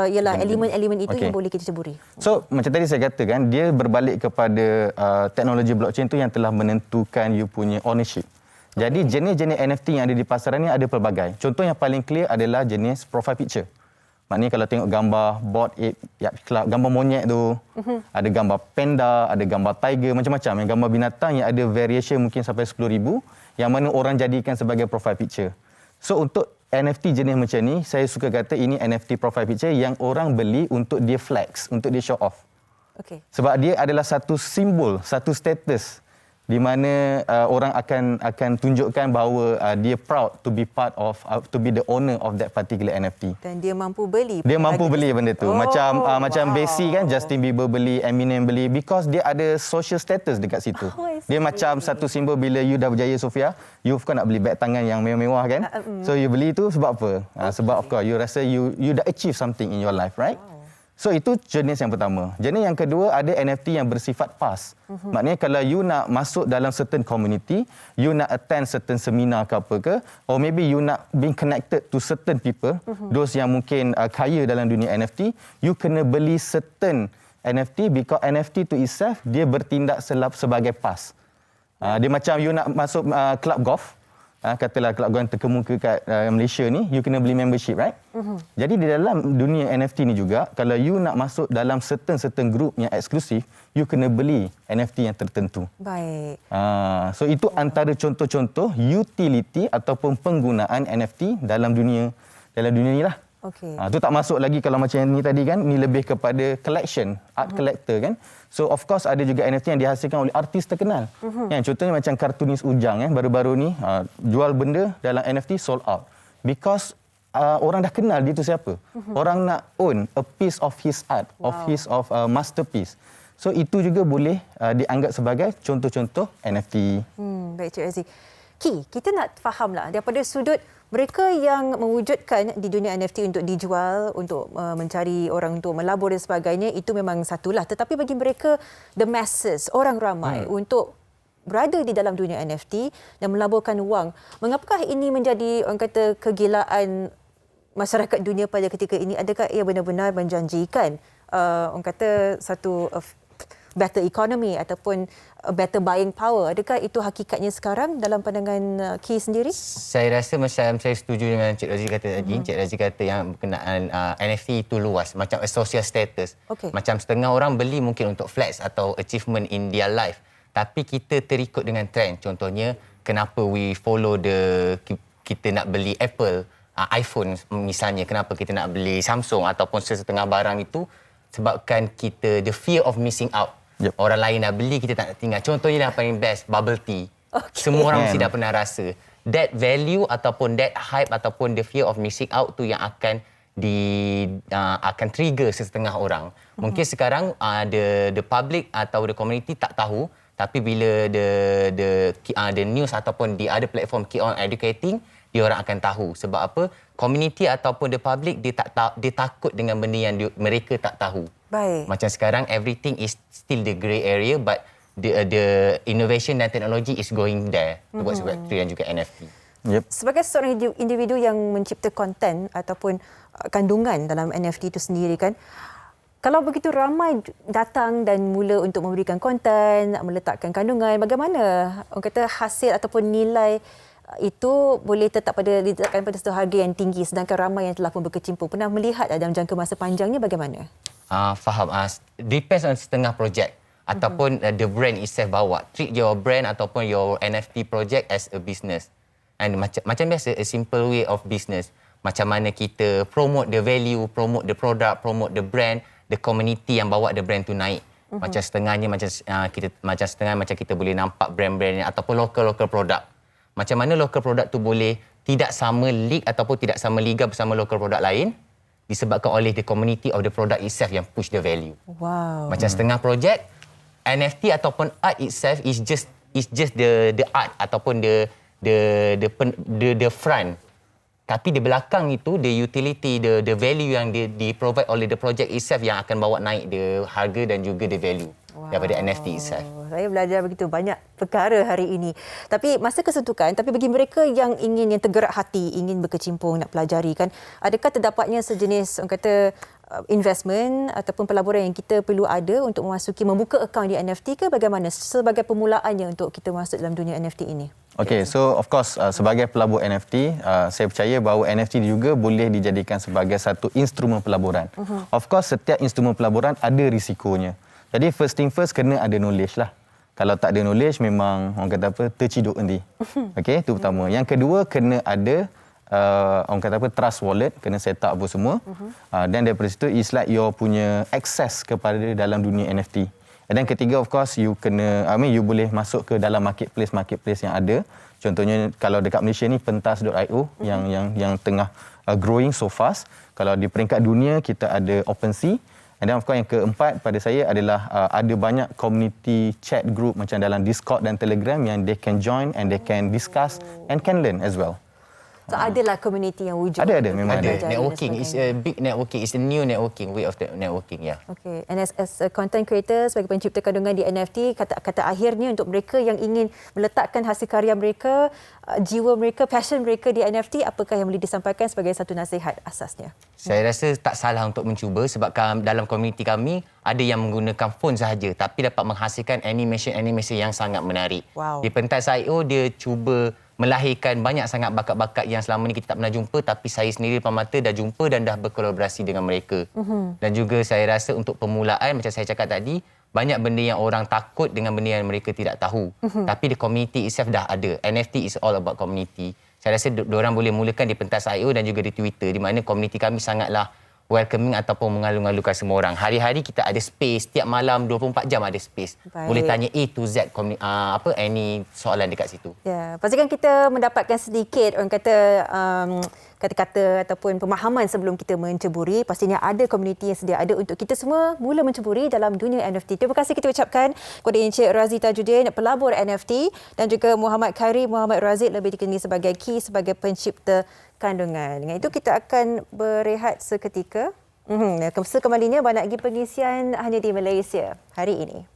ialah elemen-elemen itu yang boleh kita ceburi? So macam tadi saya katakan, dia berbalik kepada teknologi blockchain tu yang telah menentukan you punya ownership. Jadi jenis-jenis NFT yang ada di pasaran ni ada pelbagai. Contoh yang paling clear adalah jenis profile picture. Maknanya kalau tengok gambar Bored Ape Yacht Club, gambar monyet tu, ada gambar panda, ada gambar tiger, macam-macam. Yang gambar binatang yang ada variation mungkin sampai 10,000 yang mana orang jadikan sebagai profile picture. So untuk NFT jenis macam ni, saya suka kata ini NFT profile picture yang orang beli untuk dia flex, untuk dia show off. Sebab dia adalah satu simbol, satu status di mana orang akan tunjukkan bahawa dia proud to be part of, to be the owner of that particular NFT. Dan dia mampu beli. Dia mampu beli benda tu. Macam Bessie kan, Justin Bieber beli, Eminem beli, because dia ada social status dekat situ. Dia macam satu simbol bila you dah berjaya, Sofia, you kan nak beli beg tangan yang mewah-mewah kan. So you beli tu sebab apa? Sebab of course you rasa you dah achieve something in your life, right? So itu jenis yang pertama. Jenis yang kedua ada NFT yang bersifat PAS. Maknanya kalau you nak masuk dalam certain community, you nak attend certain seminar ke apa ke, or maybe you nak being connected to certain people, those yang mungkin kaya dalam dunia NFT, you kena beli certain NFT because NFT to itself dia bertindak sebagai PAS. Dia macam you nak masuk club golf, katalah kelab golf terkemuka kat Malaysia ni, you kena beli membership, right? Jadi di dalam dunia NFT ni juga, kalau you nak masuk dalam certain group yang eksklusif, you kena beli NFT yang tertentu. Baik. So itu antara contoh-contoh utility ataupun penggunaan NFT dalam dunia ni lah. Tu tak masuk lagi kalau macam ni tadi kan, ni lebih kepada collection, art collector kan. So of course ada juga NFT yang dihasilkan oleh artis terkenal. Yang contohnya macam kartunis Ujang baru-baru ni jual benda dalam NFT sold out. Because orang dah kenal dia tu siapa. Orang nak own a piece of his art, of his masterpiece. So itu juga boleh dianggap sebagai contoh-contoh NFT. Baik Cik Razi. Ki, kita nak fahamlah daripada sudut mereka yang mewujudkan di dunia NFT untuk dijual, untuk mencari orang untuk melabur dan sebagainya, itu memang satulah. Tetapi bagi mereka, the masses, orang ramai untuk berada di dalam dunia NFT dan melaburkan wang, mengapakah ini menjadi, orang kata, kegilaan masyarakat dunia pada ketika ini? Adakah ia benar-benar menjanjikan, orang kata, satu better economy ataupun better buying power? Adakah itu hakikatnya sekarang dalam pandangan Ki sendiri? Saya rasa macam saya setuju dengan Cik Razi kata tadi. Cik Razi kata yang berkenaan NFT itu luas, macam a social status. Macam setengah orang beli mungkin untuk flex atau achievement in their life. Tapi kita terikut dengan trend. Contohnya, kenapa we follow kita nak beli Apple, iPhone misalnya, kenapa kita nak beli Samsung ataupun sesetengah barang itu, sebabkan kita the fear of missing out. Orang lain dah beli, kita tak nak tinggal. Contohnya yang paling best, bubble tea. Semua orang mesti dah pernah rasa. That value ataupun that hype ataupun the fear of missing out tu yang akan akan trigger sesetengah orang. Mungkin sekarang the public atau the community tak tahu, tapi bila the news ataupun the other platform keep on educating, dia orang akan tahu. Sebab apa? Community ataupun the public dia takut dengan benda yang mereka tak tahu. Baik. Macam sekarang everything is still the grey area, but the innovation dan teknologi is going there towards Web3 dan juga NFT. Sebagai seorang individu yang mencipta konten ataupun kandungan dalam NFT itu sendiri kan, kalau begitu ramai datang dan mula untuk memberikan konten, meletakkan kandungan, bagaimana orang kata hasil ataupun nilai itu boleh ditetapkan pada satu harga yang tinggi sedangkan ramai yang telah pun berkecimpung? Pernah melihat dalam jangka masa panjangnya bagaimana? Faham. Depends on setengah projek ataupun the brand itself bawa. Treat your brand ataupun your NFT project as a business. And macam biasa, a simple way of business. Macam mana kita promote the value, promote the product, promote the brand, the community yang bawa the brand tu naik. Macam setengahnya macam kita boleh nampak brand-brand ataupun local product. Macam mana local product tu boleh tidak sama league ataupun tidak sama liga bersama local product lain, disebabkan oleh the community of the product itself yang push the value. Wow. Macam setengah projek, NFT ataupun art itself is just the art ataupun the front. Tapi di belakang itu, the utility, the value yang di provide oleh the project itself yang akan bawa naik the harga dan juga the value daripada NFT itself. Saya belajar begitu banyak perkara hari ini. Tapi masa kesentukan, tapi bagi mereka yang ingin, yang tergerak hati, ingin berkecimpung, nak pelajari kan, adakah terdapatnya sejenis, orang kata, investment ataupun pelaburan yang kita perlu ada untuk membuka akaun di NFT ke bagaimana sebagai permulaannya untuk kita masuk dalam dunia NFT ini? Okay, so of course sebagai pelabur NFT, saya percaya bahawa NFT juga boleh dijadikan sebagai satu instrumen pelaburan. Of course, setiap instrumen pelaburan ada risikonya. Jadi first thing first, kena ada knowledge lah. Kalau tak ada knowledge, memang orang kata apa, terciduk nanti. Okay, itu pertama. Yang kedua, kena ada orang kata apa, trust wallet, kena set up apa semua. Dan daripada situ, it's like you punya access kepada dalam dunia NFT. Dan ketiga, of course, you boleh masuk ke dalam marketplace yang ada. Contohnya kalau dekat Malaysia ni pentas.io yang tengah growing so fast. Kalau di peringkat dunia kita ada OpenSea. Dan of course yang keempat pada saya adalah ada banyak community chat group macam dalam Discord dan Telegram yang they can join and they can discuss and can learn as well. So adalah community yang wujud. Ada memang ada. Networking is a big networking, is a new networking way of networking, ya. Okay, and as a content creator, sebagai pencipta kandungan di NFT, kata akhirnya untuk mereka yang ingin meletakkan hasil karya mereka, jiwa mereka, passion mereka di NFT, apakah yang boleh disampaikan sebagai satu nasihat asasnya? Saya rasa tak salah untuk mencuba sebab dalam komuniti kami ada yang menggunakan phone sahaja tapi dapat menghasilkan animation yang sangat menarik. Wow. Di pentas.io dia cuba melahirkan banyak sangat bakat-bakat yang selama ni kita tak pernah jumpa, tapi saya sendiri depan mata dah jumpa dan dah berkolaborasi dengan mereka. Dan juga saya rasa untuk permulaan, macam saya cakap tadi, banyak benda yang orang takut dengan benda yang mereka tidak tahu. Tapi the community itself dah ada. NFT is all about community. Saya rasa diorang boleh mulakan di pentas.io dan juga di Twitter, di mana komuniti kami sangatlah welcoming ataupun mengalu-alukan semua orang. Hari-hari kita ada space, tiap malam 24 jam ada space. Baik. Boleh tanya A to Z any soalan dekat situ. Ya, pastikan kita mendapatkan sedikit orang kata kata-kata ataupun pemahaman sebelum kita menceburi. Pastinya ada komuniti yang sedia ada untuk kita semua mula menceburi dalam dunia NFT. Terima kasih kita ucapkan kepada Encik Razi Tajuddin, pelabur NFT, dan juga Muhammad Khairi Muhammad Razid, lebih dikenali sebagai Key, sebagai pencipta kandungan. Dengan itu kita akan berehat seketika. Sekembalinya banyak lagi pengisian hanya di Malaysia hari ini.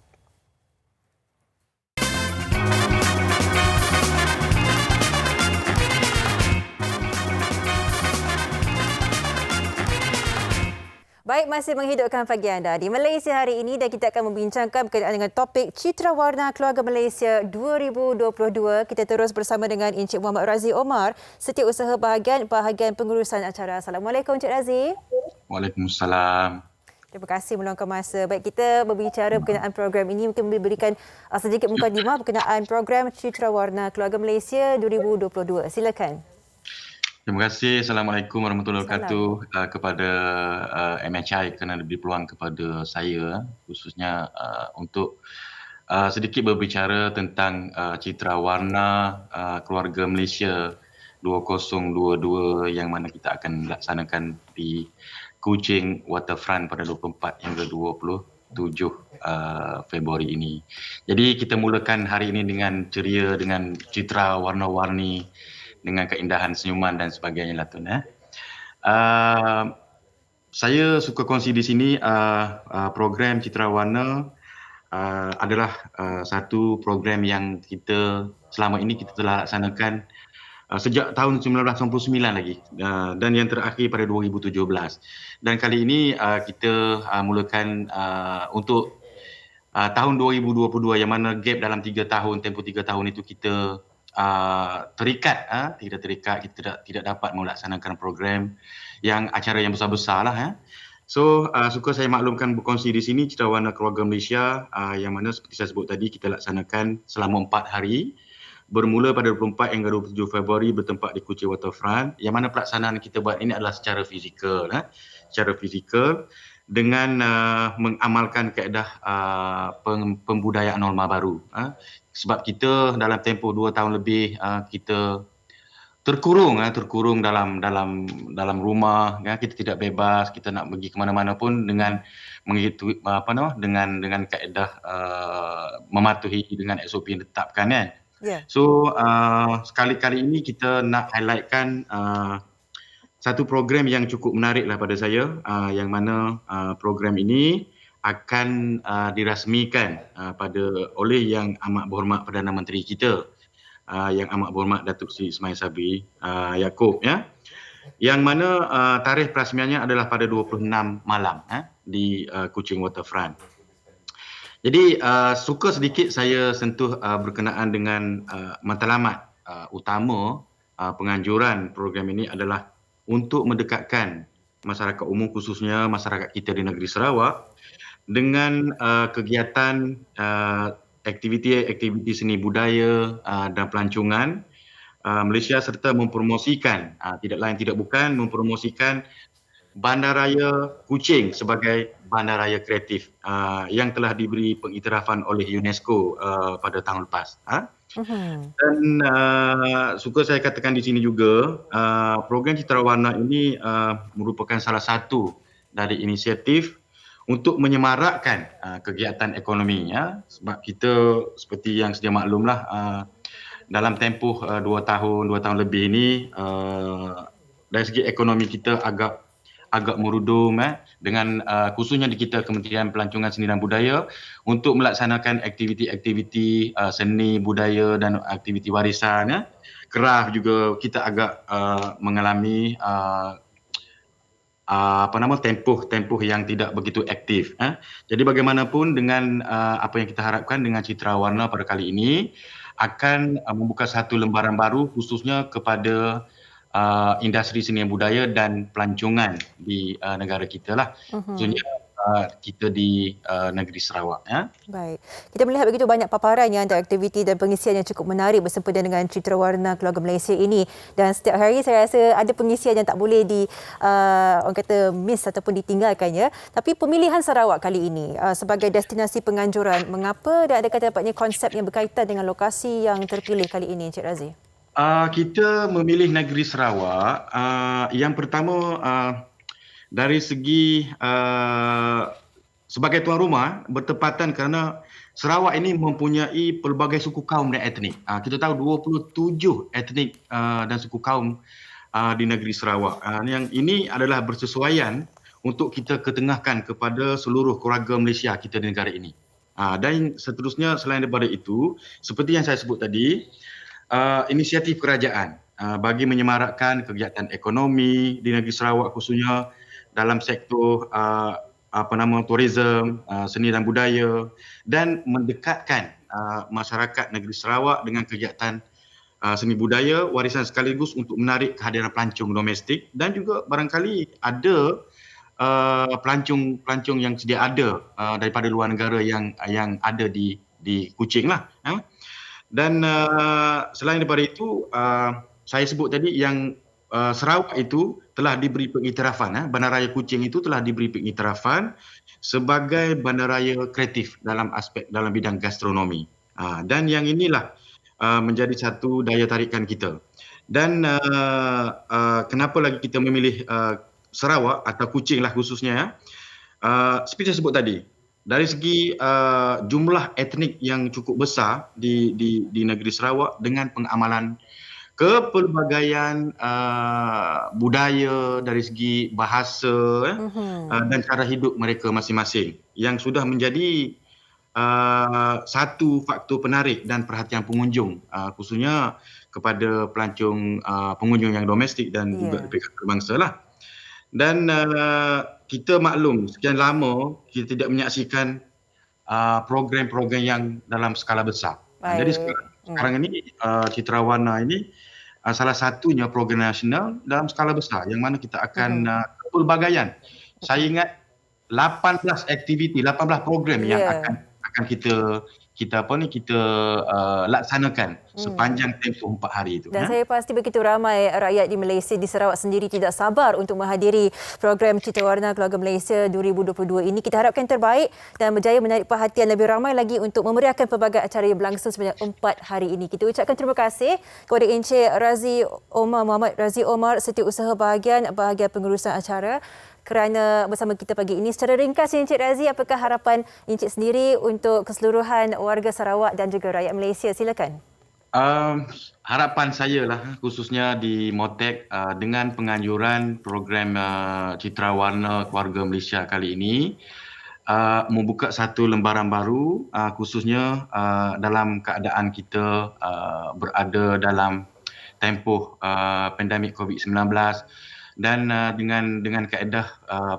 Baik, masih menghidupkan pagi anda di Malaysia hari ini dan kita akan membincangkan berkenaan dengan topik Citra Warna Keluarga Malaysia 2022. Kita terus bersama dengan Encik Muhammad Razi Omar, Setiausaha bahagian pengurusan acara. Assalamualaikum Encik Razi. Waalaikumsalam. Terima kasih meluangkan masa. Baik, kita berbicara berkenaan program ini, mungkin memberikan sedikit mukadimah berkenaan program Citra Warna Keluarga Malaysia 2022. Silakan. Terima kasih. Assalamualaikum warahmatullahi wabarakatuh kepada MHI kerana diberi peluang kepada saya khususnya untuk sedikit berbicara tentang Citra Warna Keluarga Malaysia 2022 yang mana kita akan laksanakan di Kuching Waterfront pada 24 hingga 27 Februari ini. Jadi kita mulakan hari ini dengan ceria, dengan citra warna-warni, dengan keindahan senyuman dan sebagainya lah Tun. Saya suka kongsi di sini program Citra Warna adalah satu program yang kita selama ini kita telah laksanakan sejak tahun 1999 lagi dan yang terakhir pada 2017. Dan kali ini kita mulakan untuk tahun 2022 yang mana gap dalam 3 tahun, tempoh 3 tahun itu kita tidak terikat, kita tidak dapat melaksanakan program yang acara yang besar-besar lah. So suka saya maklumkan berkongsi di sini Citra Warna Keluarga Malaysia yang mana seperti saya sebut tadi kita laksanakan selama 4 hari bermula pada 24 hingga 27 Februari bertempat di Kuching Waterfront, yang mana pelaksanaan kita buat ini adalah secara fizikal dengan mengamalkan kaedah pembudayaan norma baru. Sebab kita dalam tempoh 2 tahun lebih kita terkurung dalam rumah, kita tidak bebas, kita nak pergi ke mana-mana pun dengan mengikuti dengan kaedah mematuhi dengan SOP yang ditetapkan kan. Yeah. So sekali-kali ini kita nak highlightkan satu program yang cukup menariklah pada saya, yang mana program ini akan dirasmikan oleh Yang Amat Berhormat Perdana Menteri kita, Yang Amat Berhormat Datuk Seri Ismail Sabri Yaakob, ya. Yang mana tarikh perasmiannya adalah pada 26 malam di Kuching Waterfront. Jadi suka sedikit saya sentuh berkenaan dengan matlamat utama penganjuran program ini adalah untuk mendekatkan masyarakat umum, khususnya masyarakat kita di negeri Sarawak, dengan kegiatan aktiviti seni budaya dan pelancongan Malaysia, serta mempromosikan, tidak lain tidak bukan, mempromosikan Bandaraya Kuching sebagai bandaraya kreatif yang telah diberi pengiktirafan oleh UNESCO pada tahun lepas. Dan suka saya katakan di sini juga, program Citra Warna ini merupakan salah satu dari inisiatif untuk menyemarakkan kegiatan ekonomi, ya. Sebab kita seperti yang sedia maklumlah, dalam tempoh 2 tahun lebih ini, dari segi ekonomi kita agak merudum, dengan khususnya di kita Kementerian Pelancongan Seni dan Budaya untuk melaksanakan aktiviti-aktiviti seni budaya dan aktiviti warisan, Kraf juga kita agak mengalami tempoh yang tidak begitu aktif. Jadi bagaimanapun dengan apa yang kita harapkan dengan Citra Warna pada kali ini akan membuka satu lembaran baru khususnya kepada industri seni budaya dan pelancongan di negara kita lah. Khususnya kita di negeri Sarawak. Ya. Baik. Kita melihat begitu banyak paparan yang ada aktiviti dan pengisian yang cukup menarik bersempena dengan Citra Warna Keluarga Malaysia ini. Dan setiap hari saya rasa ada pengisian yang tak boleh orang kata miss ataupun ditinggalkannya. Tapi pemilihan Sarawak kali ini sebagai destinasi penganjuran, mengapa dan adakah dapatnya konsep yang berkaitan dengan lokasi yang terpilih kali ini, Encik Razi? Kita memilih negeri Sarawak, yang pertama dari segi sebagai tuan rumah bertepatan kerana Sarawak ini mempunyai pelbagai suku kaum dan etnik. Kita tahu 27 etnik dan suku kaum di negeri Sarawak. Yang ini adalah bersesuaian untuk kita ketengahkan kepada seluruh keluarga Malaysia kita di negara ini. Dan seterusnya selain daripada itu, seperti yang saya sebut tadi, inisiatif kerajaan bagi menyemarakkan kegiatan ekonomi di negeri Sarawak khususnya dalam sektor tourism, seni dan budaya, dan mendekatkan masyarakat negeri Sarawak dengan kegiatan seni budaya warisan sekaligus untuk menarik kehadiran pelancong domestik dan juga barangkali ada pelancong yang sedia ada daripada luar negara yang ada di Kuching lah. Dan selain daripada itu, saya sebut tadi yang Sarawak itu telah diberi pengiktirafan, Bandaraya Kuching itu telah diberi pengiktirafan sebagai bandaraya kreatif dalam bidang gastronomi. Dan yang inilah menjadi satu daya tarikan kita. Dan kenapa lagi kita memilih Sarawak atau Kuching lah khususnya, seperti saya sebut tadi, dari segi jumlah etnik yang cukup besar di negeri Sarawak dengan pengamalan kepelbagaian budaya dari segi bahasa dan cara hidup mereka masing-masing yang sudah menjadi satu faktor penarik dan perhatian pengunjung, khususnya kepada pelancong pengunjung yang domestik dan juga pihak berbangsa lah. Dan kita maklum sekian lama kita tidak menyaksikan program-program yang dalam skala besar. Jadi sekarang ini Citra Warna ini salah satunya program nasional dalam skala besar yang mana kita akan pelbagaian. Saya ingat 18 aktiviti, 18 program yang akan kita laksanakan sepanjang tempoh 4 hari itu. Dan saya pasti begitu ramai rakyat di Malaysia, di Sarawak sendiri tidak sabar untuk menghadiri program Citra Warna Keluarga Malaysia 2022 ini. Kita harapkan terbaik dan berjaya menarik perhatian lebih ramai lagi untuk memeriahkan pelbagai acara yang berlangsung sepanjang 4 hari ini. Kita ucapkan terima kasih kepada Encik Razi Omar, Muhammad Razi Omar, Setiausaha Bahagian Pengurusan Acara, kerana bersama kita pagi ini. Secara ringkas, Encik Razi, apakah harapan Encik sendiri untuk keseluruhan warga Sarawak dan juga rakyat Malaysia? Silakan. Harapan saya lah khususnya di Motek dengan penganjuran program Citra Warna Keluarga Malaysia kali ini membuka satu lembaran baru khususnya dalam keadaan kita berada dalam tempoh pandemik COVID-19 dan dengan kaedah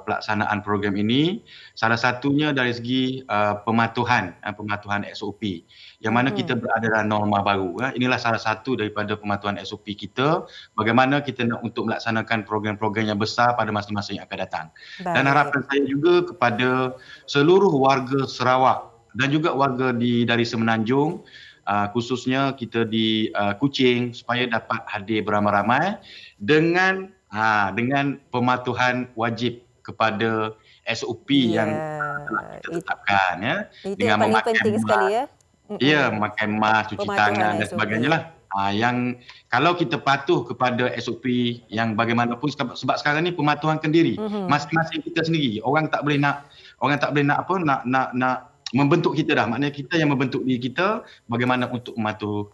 pelaksanaan program ini salah satunya dari segi pematuhan SOP yang mana kita berada dalam norma baru. Inilah salah satu daripada pematuhan SOP kita bagaimana kita nak untuk melaksanakan program-program yang besar pada masa-masa yang akan datang. Dan harapan saya juga kepada seluruh warga Sarawak dan juga warga dari Semenanjung khususnya kita di Kuching supaya dapat hadir beramai-ramai dengan pematuhan wajib kepada SOP yang telah kita tetapkan Itu dengan yang paling memakai penting sekali ya. Ya, memakai mask, cuci Pematuhan tangan dan SOP. sebagainya lah. Yang kalau kita patuh kepada SOP yang bagaimanapun sebab sekarang ni pematuhan kendiri. Masing-masing kita sendiri. Orang tak boleh nak membentuk kita dah. Maknanya kita yang membentuk diri kita bagaimana untuk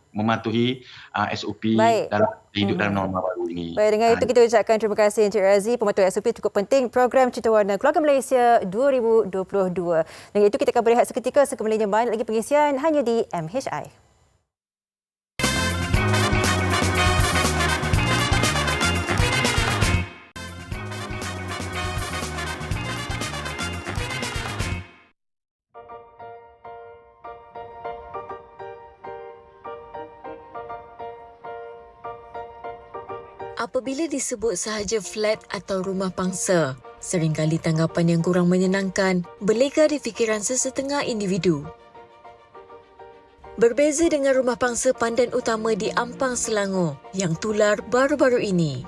mematuhi SOP dalam hidup dalam norma baru ini. Baik, dengan itu kita ucapkan terima kasih Encik Razi. Pematuhan SOP cukup penting program Citra Warna Keluarga Malaysia 2022. Dengan itu kita akan berehat seketika, sekembalinya banyak lagi pengisian hanya di MHI. Apabila disebut sahaja flat atau rumah pangsa, seringkali tanggapan yang kurang menyenangkan berlega di fikiran sesetengah individu. Berbeza dengan rumah pangsa pandan utama di Ampang, Selangor yang tular baru-baru ini.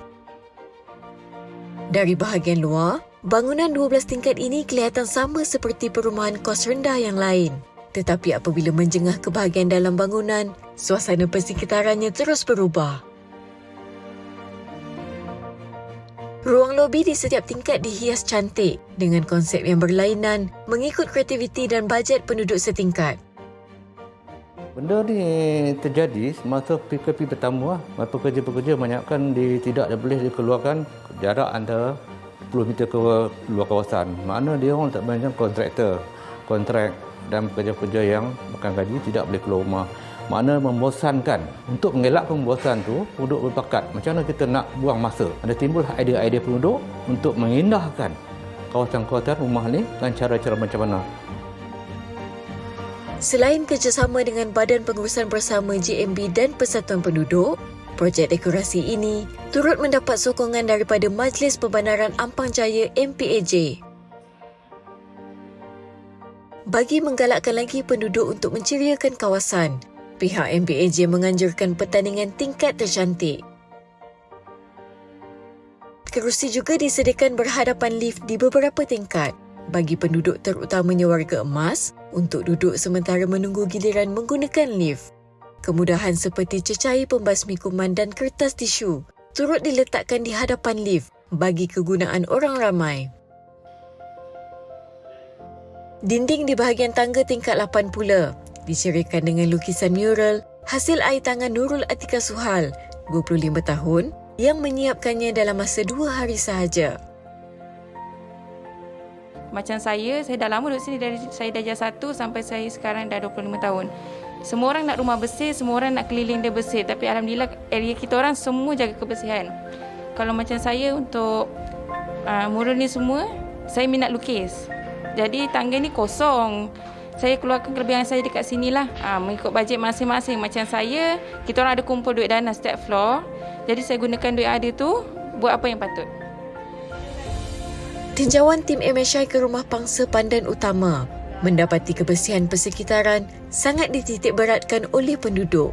Dari bahagian luar, bangunan 12 tingkat ini kelihatan sama seperti perumahan kos rendah yang lain. Tetapi apabila menjengah ke bahagian dalam bangunan, suasana persekitarannya terus berubah. Ruang lobi di setiap tingkat dihias cantik dengan konsep yang berlainan mengikut kreativiti dan bajet penduduk setingkat. Benda ni terjadi semasa PKP pertama. Pekerja-pekerja banyakkan tidak boleh dikeluarkan jarak antara 10 meter ke luar kawasan. Makna dia orang tak banyak kontrak dan pekerja-pekerja yang makan gaji tidak boleh keluar rumah. Makna membosankan. Untuk mengelakkan pembosan tu, penduduk berbakat. Macam mana kita nak buang masa? Ada timbul idea-idea penduduk untuk mengindahkan kawasan-kawasan rumah ni dengan cara-cara macam mana. Selain kerjasama dengan Badan Pengurusan Bersama JMB dan Persatuan Penduduk, projek dekorasi ini turut mendapat sokongan daripada Majlis Pembandaran Ampang Jaya MPAJ. Bagi menggalakkan lagi penduduk untuk menceriakan kawasan, pihak MPAJ menganjurkan pertandingan tingkat tercantik. Kerusi juga disediakan berhadapan lift di beberapa tingkat bagi penduduk terutamanya warga emas untuk duduk sementara menunggu giliran menggunakan lift. Kemudahan seperti cecair pembasmi kuman dan kertas tisu turut diletakkan di hadapan lift bagi kegunaan orang ramai. Dinding di bahagian tangga tingkat 8 pula diceriakan dengan lukisan mural hasil air tangan Nurul Atika Suhal, 25 tahun, yang menyiapkannya dalam masa 2 hari sahaja. Macam saya dah lama duduk sini dari saya darjah 1 sampai saya sekarang dah 25 tahun. Semua orang nak rumah bersih, semua orang nak keliling dia bersih. Tapi alhamdulillah area kita orang semua jaga kebersihan. Kalau macam saya untuk mural ni semua, saya minat lukis. Jadi tangga ni kosong. Saya keluarkan kelebihan saya dekat sinilah. Mengikut bajet masing-masing. Macam saya, kita orang ada kumpul duit dana setiap floor. Jadi saya gunakan duit ada tu buat apa yang patut. Tinjauan tim MHI ke rumah pangsa pandan utama mendapati kebersihan persekitaran sangat dititik beratkan oleh penduduk.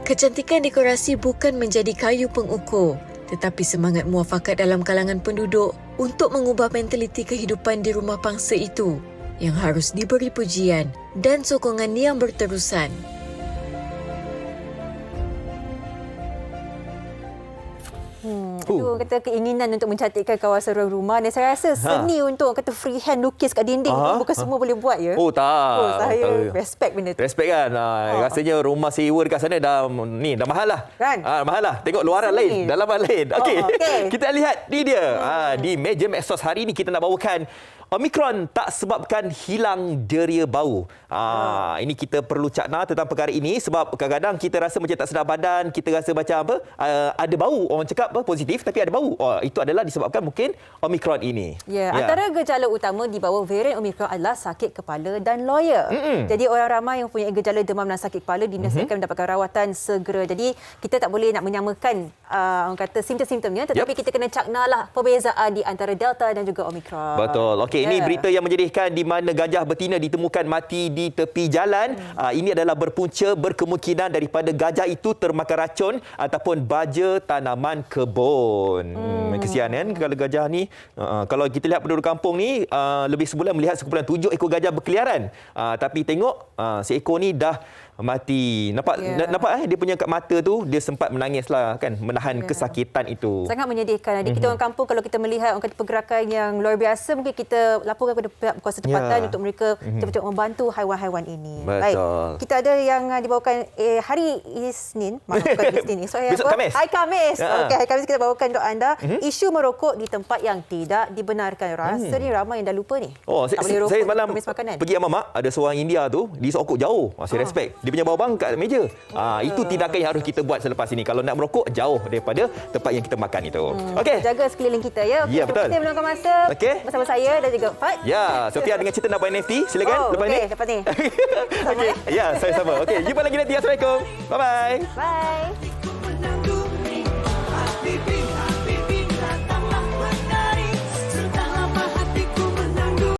Kecantikan dekorasi bukan menjadi kayu pengukur, tetapi semangat muafakat dalam kalangan penduduk untuk mengubah mentaliti kehidupan di rumah pangsa itu yang harus diberi pujian dan sokongan yang berterusan. Itu kata keinginan untuk mencantikkan kawasan ruang rumah dan saya rasa seni untuk kata freehand lukis kat dinding tu bukan semua boleh buat ya. Oh tak. Saya respect benda tu. Respect kan. Rasanya rumah sewa dekat sana dah mahal lah. Kan? Mahal lah. Tengok luaran lain, dalaman lain. Okey. Kita lihat ni dia. Di meja Maxos hari ni kita nak bawakan Omicron tak sebabkan hilang deria bau. Ini kita perlu cakna tentang perkara ini sebab kadang-kadang kita rasa macam tak sedar badan, kita rasa macam apa? Ada bau. Orang cakap positif tapi ada bau. Itu adalah disebabkan mungkin Omicron ini. Antara gejala utama di bawah varian Omicron adalah sakit kepala dan loya. Jadi orang ramai yang punya gejala demam dan sakit kepala dinasihatkan mendapatkan rawatan segera. Jadi kita tak boleh nak menyamakan orang kata simptom-simptomnya tetapi kita kena caknalah perbezaan di antara Delta dan juga Omicron. Betul. Okey, ini berita yang menyedihkan di mana gajah betina ditemukan mati di tepi jalan. Ini adalah berkemungkinan daripada gajah itu termakan racun ataupun baja tanaman kebun. Kesian kan kalau gajah ni. Kalau kita lihat penduduk kampung ni lebih sebulan melihat sekumpulan 7 ekor gajah berkeliaran. Tapi tengok seekor ni dah mati. Nampak dia punya kat mata tu dia sempat menangislah kan, menahan kesakitan itu. Sangat menyedihkan. Jadi kita orang kampung kalau kita melihat orang kata pergerakan yang luar biasa mungkin kita laporkan kepada pihak berkuasa tempatan untuk mereka betul-betul membantu haiwan-haiwan ini. Betul. Baik. Kita ada yang dibawakan hari Isnin, bukan Isnin. Besok Khamis. Hari Khamis. Okey, hari Khamis kita bawakan untuk anda isu merokok di tempat yang tidak dibenarkan. Rasa ni ramai yang dah lupa ni. Saya semalam pergi sama mak, ada seorang India tu, dia sokok jauh. Saya respect. Dia punya bawang kat meja. Itu tindakan yang harus kita buat selepas ini. Kalau nak merokok, jauh daripada tempat yang kita makan itu. Okey. Jaga sekeliling kita ya. Ya, betul. Kita meluangkan masa bersama saya dan juga Fad. Ya, Sofia dengan cerita nak buat NFT. Silakan lepas ni. Lepas ni. Okey. Ya, saya sama. Okey, jumpa lagi nanti. Assalamualaikum. Bye-bye. Bye.